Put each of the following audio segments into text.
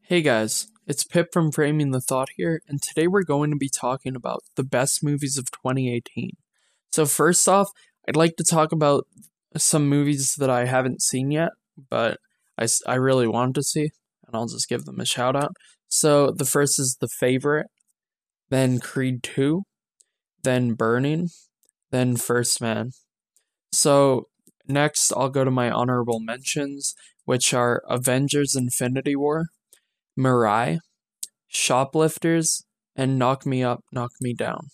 Hey guys, it's Pip from Framing the Thought here, and today we're going to be talking about the best movies of 2018. So, first off, I'd like to talk about some movies that I haven't seen yet, but I really want to see, and I'll just give them a shout out. So, the first is The Favorite, then Creed 2, then Burning, then First Man. So, next I'll go to my honorable mentions, which are Avengers Infinity War, Mirai, Shoplifters, and Knock Me Up, Knock Me Down.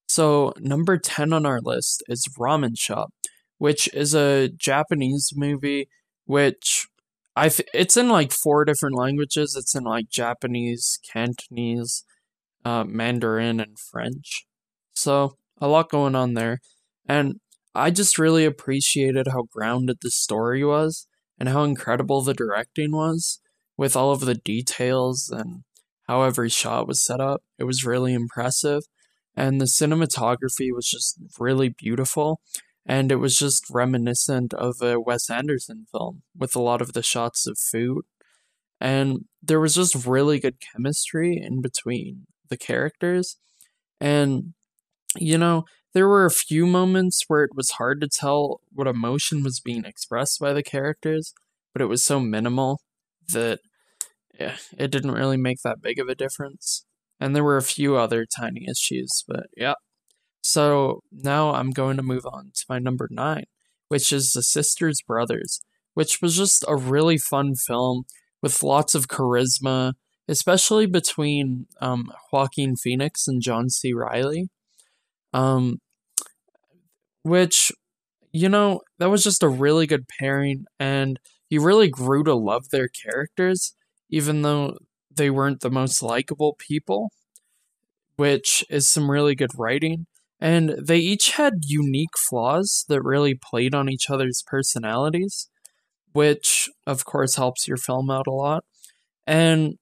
So, number 10 on our list is Ramen Shop, which is a Japanese movie, which it's in like four different languages. It's in like Japanese, Cantonese, Mandarin, and French. So, a lot going on there. And I just really appreciated how grounded the story was and how incredible the directing was with all of the details and how every shot was set up. It was really impressive. And the cinematography was just really beautiful. And it was just reminiscent of a Wes Anderson film with a lot of the shots of food. And there was just really good chemistry in between the characters. And, you know, there were a few moments where it was hard to tell what emotion was being expressed by the characters, but it was so minimal that it didn't really make that big of a difference. And there were a few other tiny issues, but yeah. So now I'm going to move on to my number 9, which is The Sisters Brothers, which was just a really fun film with lots of charisma, especially between Joaquin Phoenix and John C. Riley. Um, which, that was just a really good pairing, and you really grew to love their characters, even though they weren't the most likable people, which is some really good writing. And they each had unique flaws that really played on each other's personalities, which, of course, helps your film out a lot. And,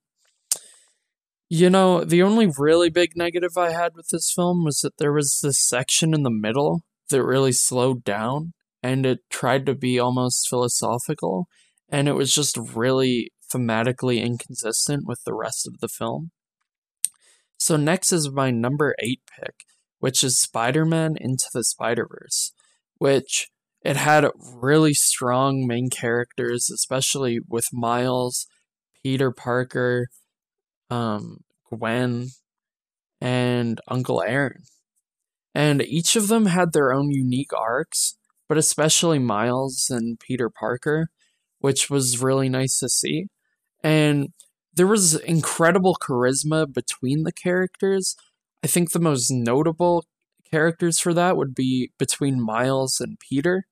the only really big negative I had with this film was that there was this section in the middle that really slowed down and it tried to be almost philosophical, and it was just really thematically inconsistent with the rest of the film. So next is my number 8 pick, which is Spider-Man Into the Spider-Verse, which it had really strong main characters, especially with Miles, Peter Parker, Gwen, and Uncle Aaron. And each of them had their own unique arcs, but especially Miles and Peter Parker, which was really nice to see. And there was incredible charisma between the characters. I think the most notable characters for that would be between Miles and Peter,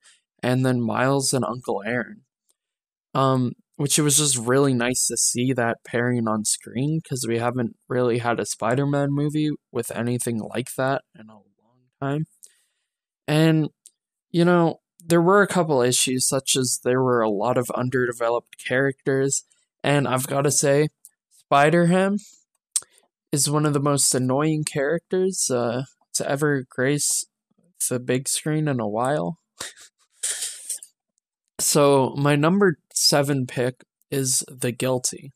and then Miles and Uncle Aaron. Which it was just really nice to see that pairing on screen because we haven't really had a Spider-Man movie with anything like that in a long time. And, there were a couple issues, such as there were a lot of underdeveloped characters, and I've got to say, Spider-Ham is one of the most annoying characters to ever grace the big screen in a while. So my number 7 pick is The Guilty,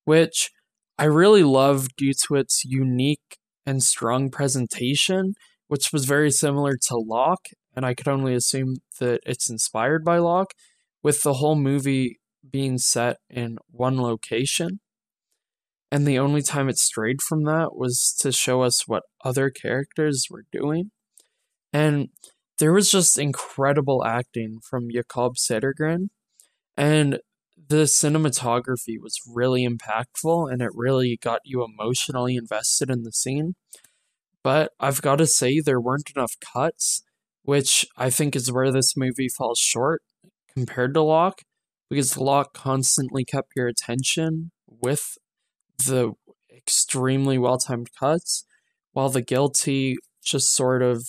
which I really love due to its unique and strong presentation, which was very similar to Locke, and I could only assume that it's inspired by Locke, with the whole movie being set in one location. And the only time it strayed from that was to show us what other characters were doing. And there was just incredible acting from Jakob Sedergren, and the cinematography was really impactful, and it really got you emotionally invested in the scene. But I've got to say, there weren't enough cuts, which I think is where this movie falls short compared to Locke, because Locke constantly kept your attention with the extremely well-timed cuts, while The Guilty just sort of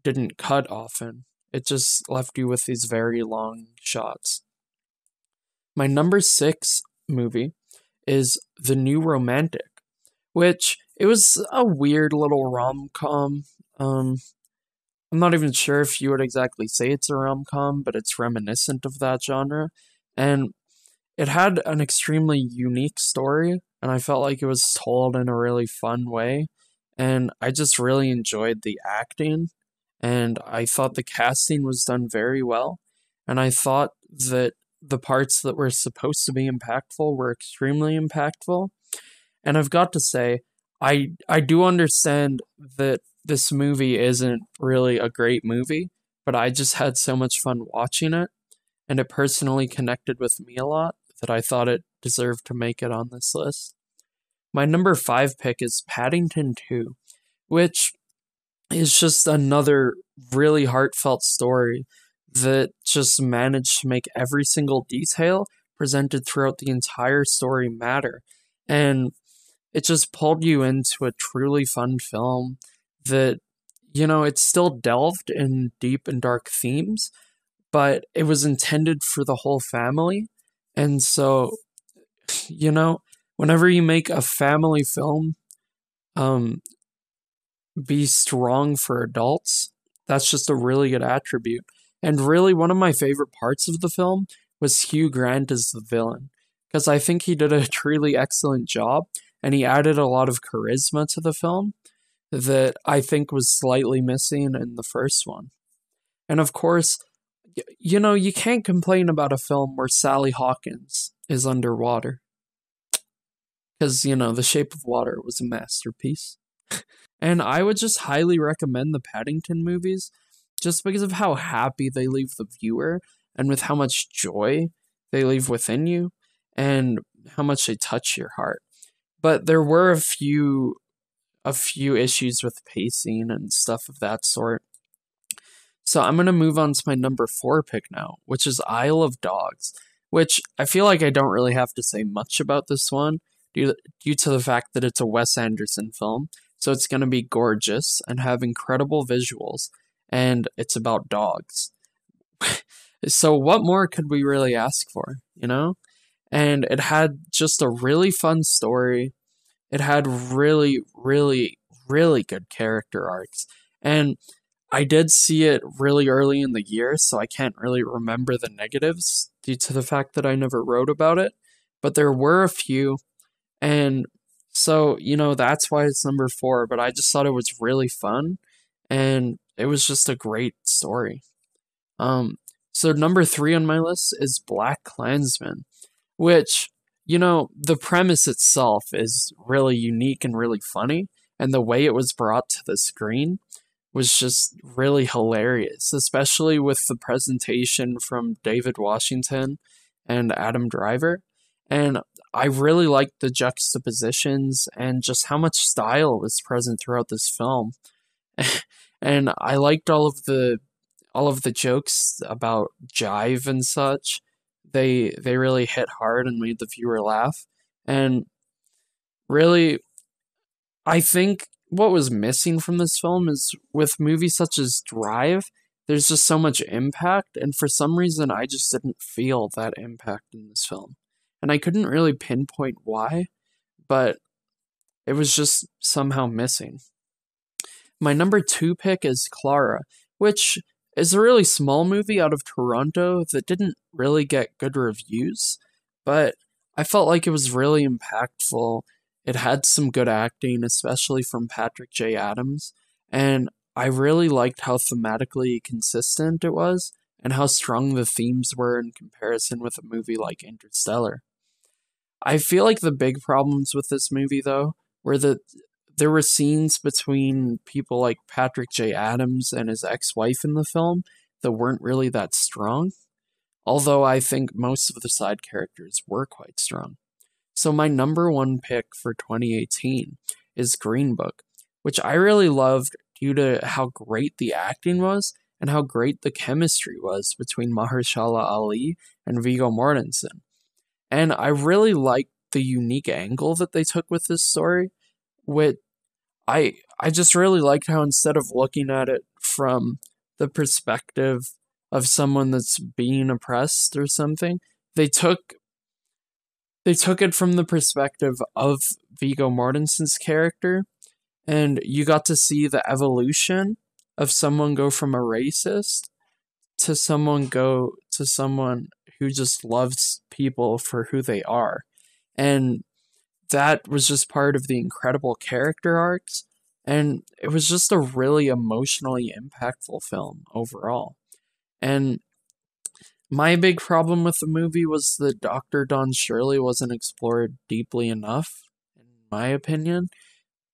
didn't cut often. It just left you with these very long shots. My number 6 movie is The New Romantic, which it was a weird little rom-com. I'm not even sure if you would exactly say it's a rom-com, but it's reminiscent of that genre. And it had an extremely unique story, and I felt like it was told in a really fun way. And I just really enjoyed the acting, and I thought the casting was done very well. And I thought that the parts that were supposed to be impactful were extremely impactful. And I've got to say, I do understand that this movie isn't really a great movie, but I just had so much fun watching it, and it personally connected with me a lot that I thought it deserved to make it on this list. My number 5 pick is Paddington 2, which is just another really heartfelt story that just managed to make every single detail presented throughout the entire story matter. And it just pulled you into a truly fun film that, it still delved in deep and dark themes, but it was intended for the whole family. And so, you know, whenever you make a family film um, be strong for adults, that's just a really good attribute. And really, one of my favorite parts of the film was Hugh Grant as the villain, because I think he did a truly excellent job, and he added a lot of charisma to the film that I think was slightly missing in the first one. And of course, you can't complain about a film where Sally Hawkins is underwater, because, The Shape of Water was a masterpiece. And I would just highly recommend the Paddington movies just because of how happy they leave the viewer and with how much joy they leave within you and how much they touch your heart. But there were a few issues with pacing and stuff of that sort. So I'm going to move on to my number 4 pick now, which is Isle of Dogs, which I feel like I don't really have to say much about this one due to the fact that it's a Wes Anderson film. So it's going to be gorgeous and have incredible visuals, and it's about dogs. So what more could we really ask for, And it had just a really fun story. It had really, really, really good character arcs. And I did see it really early in the year, so I can't really remember the negatives due to the fact that I never wrote about it. But there were a few, and so, that's why it's number 4, but I just thought it was really fun, and it was just a great story. So number 3 on my list is Black Klansman, which, the premise itself is really unique and really funny, and the way it was brought to the screen was just really hilarious, especially with the presentation from David Washington and Adam Driver. And I really liked the juxtapositions and just how much style was present throughout this film. And I liked all of the jokes about jive and such. They really hit hard and made the viewer laugh. And really, I think what was missing from this film is with movies such as Drive, there's just so much impact, and for some reason I just didn't feel that impact in this film. And I couldn't really pinpoint why, but it was just somehow missing. My number 2 pick is Clara, which is a really small movie out of Toronto that didn't really get good reviews, but I felt like it was really impactful. It had some good acting, especially from Patrick J. Adams, and I really liked how thematically consistent it was and how strong the themes were in comparison with a movie like Interstellar. I feel like the big problems with this movie, though, were that there were scenes between people like Patrick J. Adams and his ex-wife in the film that weren't really that strong, although I think most of the side characters were quite strong. So my number 1 pick for 2018 is Green Book, which I really loved due to how great the acting was and how great the chemistry was between Mahershala Ali and Viggo Mortensen. And I really liked the unique angle that they took with this story. I just really liked how instead of looking at it from the perspective of someone that's being oppressed or something, they took it from the perspective of Viggo Mortensen's character, and you got to see the evolution of someone go from a racist to someone who just loves people for who they are. And that was just part of the incredible character arcs. And it was just a really emotionally impactful film overall. And my big problem with the movie was that Dr. Don Shirley wasn't explored deeply enough, in my opinion.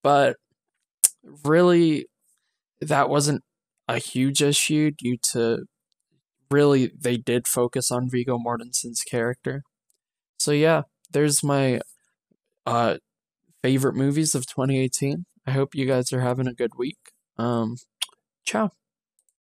But really, that wasn't a huge issue due to really they did focus on Viggo Mortensen's character. So yeah, there's my uh favorite movies of 2018. I hope you guys are having a good week. Ciao.